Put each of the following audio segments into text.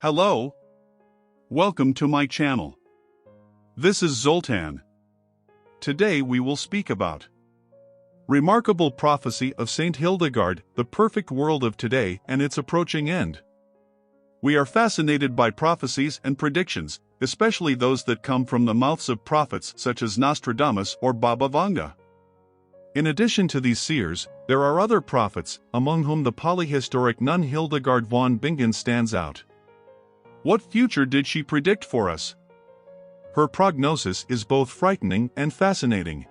Hello. Welcome to my channel. This is Zoltan. Today we will speak about remarkable prophecy of Saint Hildegard, the perfect world of today and its approaching end. We are fascinated by prophecies and predictions, especially those that come from the mouths of prophets such as Nostradamus or Baba Vanga. In addition to these seers, there are other prophets, among whom the polyhistoric nun Hildegard von Bingen stands out. What future did she predict for us? Her prognosis is both frightening and fascinating.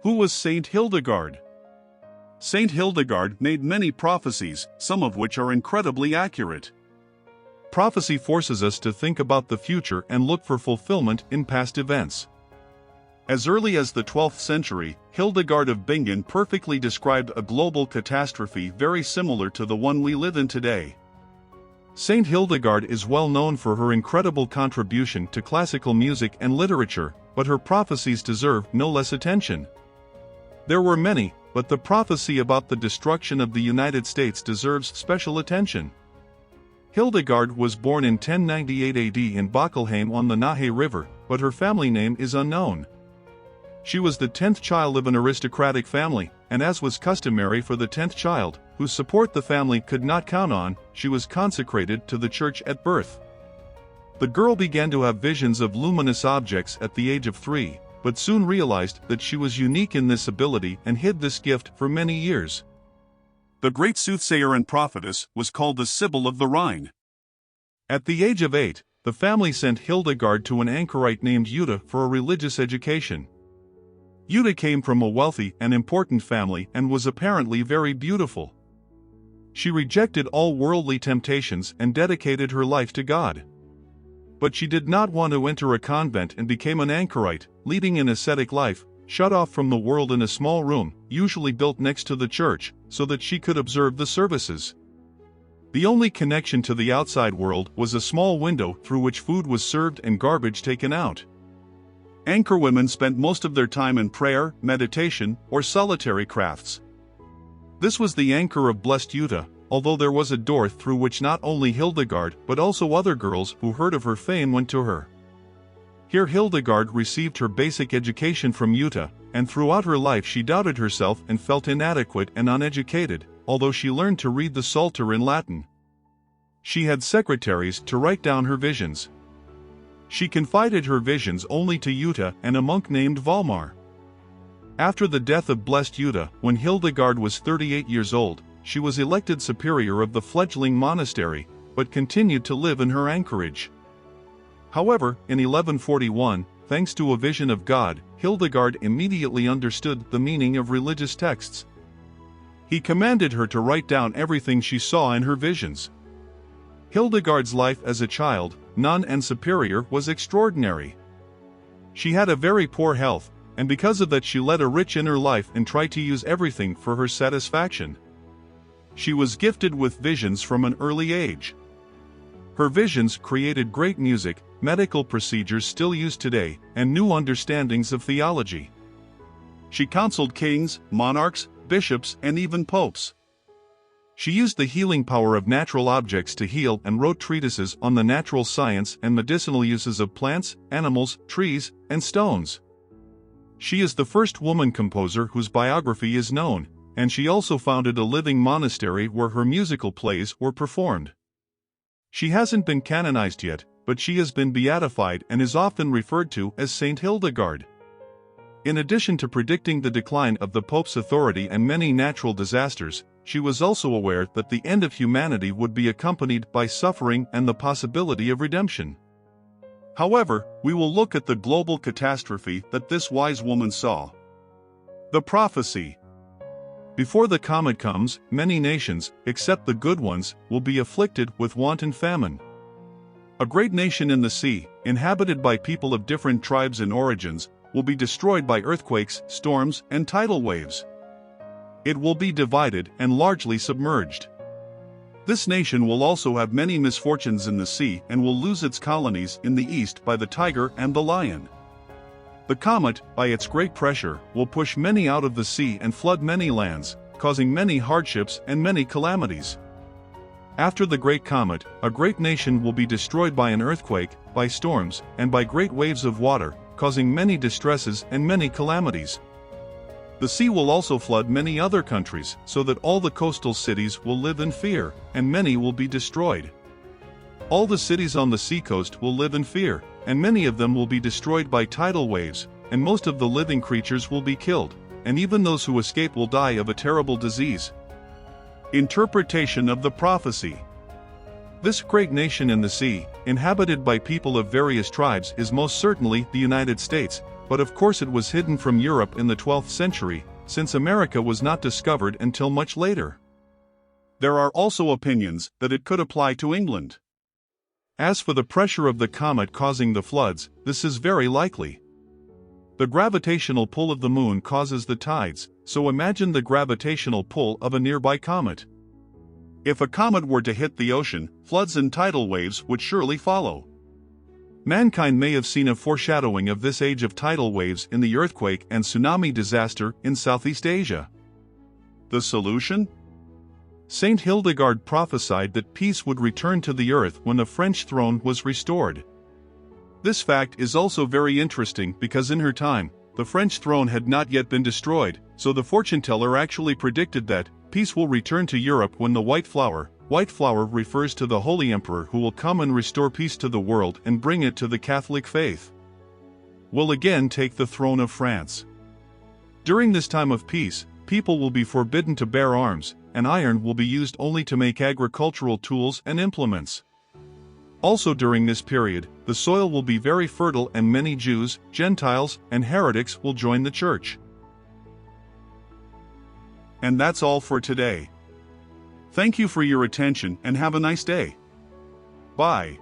Who was Saint Hildegard? Saint Hildegard made many prophecies, some of which are incredibly accurate. Prophecy forces us to think about the future and look for fulfillment in past events. As early as the 12th century, Hildegard of Bingen perfectly described a global catastrophe very similar to the one we live in today. Saint Hildegard is well known for her incredible contribution to classical music and literature, but her prophecies deserve no less attention. There were many, but the prophecy about the destruction of the United States deserves special attention. Hildegard was born in 1098 AD in Bockelheim on the Nahe River, but her family name is unknown. She was the 10th child of an aristocratic family, and as was customary for the 10th child, whose support the family could not count on, she was consecrated to the church at birth. The girl began to have visions of luminous objects at the age of 3, but soon realized that she was unique in this ability and hid this gift for many years. The great soothsayer and prophetess was called the Sibyl of the Rhine. At the age of 8, the family sent Hildegard to an anchorite named Jutta for a religious education. Jutta came from a wealthy and important family and was apparently very beautiful. She rejected all worldly temptations and dedicated her life to God. But she did not want to enter a convent and became an anchorite, leading an ascetic life, shut off from the world in a small room, usually built next to the church, so that she could observe the services. The only connection to the outside world was a small window through which food was served and garbage taken out. Anchorwomen spent most of their time in prayer, meditation, or solitary crafts. This was the anchor of blessed Jutta, although there was a door through which not only Hildegard but also other girls who heard of her fame went to her. Here Hildegard received her basic education from Jutta, and throughout her life she doubted herself and felt inadequate and uneducated, although she learned to read the Psalter in Latin. She had secretaries to write down her visions. She confided her visions only to Jutta and a monk named Valmar. After the death of blessed Jutta, when Hildegard was 38 years old, she was elected superior of the fledgling monastery, but continued to live in her anchorage. However, in 1141, thanks to a vision of God, Hildegard immediately understood the meaning of religious texts. He commanded her to write down everything she saw in her visions. Hildegard's life as a child, nun and superior was extraordinary. She had a very poor health, and because of that she led a rich inner life and tried to use everything for her satisfaction. She was gifted with visions from an early age. Her visions created great music, medical procedures still used today, and new understandings of theology. She counseled kings, monarchs, bishops, and even popes. She used the healing power of natural objects to heal and wrote treatises on the natural science and medicinal uses of plants, animals, trees, and stones. She is the first woman composer whose biography is known, and she also founded a living monastery where her musical plays were performed. She hasn't been canonized yet, but she has been beatified and is often referred to as Saint Hildegard. In addition to predicting the decline of the Pope's authority and many natural disasters, she was also aware that the end of humanity would be accompanied by suffering and the possibility of redemption. However, we will look at the global catastrophe that this wise woman saw. The prophecy. Before the comet comes, many nations, except the good ones, will be afflicted with want and famine. A great nation in the sea, inhabited by people of different tribes and origins, will be destroyed by earthquakes, storms, and tidal waves. It will be divided and largely submerged. This nation will also have many misfortunes in the sea and will lose its colonies in the east by the tiger and the lion. The comet, by its great pressure, will push many out of the sea and flood many lands, causing many hardships and many calamities. After the great comet, a great nation will be destroyed by an earthquake, by storms, and by great waves of water, causing many distresses and many calamities. The sea will also flood many other countries, so that all the coastal cities will live in fear, and many will be destroyed. All the cities on the seacoast will live in fear, and many of them will be destroyed by tidal waves, and most of the living creatures will be killed, and even those who escape will die of a terrible disease. Interpretation of the prophecy. This great nation in the sea, inhabited by people of various tribes, is most certainly the United States, but of course it was hidden from Europe in the 12th century, since America was not discovered until much later. There are also opinions that it could apply to England. As for the pressure of the comet causing the floods, this is very likely. The gravitational pull of the moon causes the tides, so imagine the gravitational pull of a nearby comet. If a comet were to hit the ocean, floods and tidal waves would surely follow. Mankind may have seen a foreshadowing of this age of tidal waves in the earthquake and tsunami disaster in Southeast Asia. The solution? Saint Hildegard prophesied that peace would return to the earth when the French throne was restored. This fact is also very interesting because in her time, the French throne had not yet been destroyed, so the fortune-teller actually predicted that peace will return to Europe when the white flower refers to the Holy Emperor who will come and restore peace to the world and bring it to the Catholic faith, will again take the throne of France. During this time of peace, people will be forbidden to bear arms, and iron will be used only to make agricultural tools and implements. Also during this period, the soil will be very fertile and many Jews, Gentiles, and heretics will join the church. And that's all for today. Thank you for your attention and have a nice day. Bye.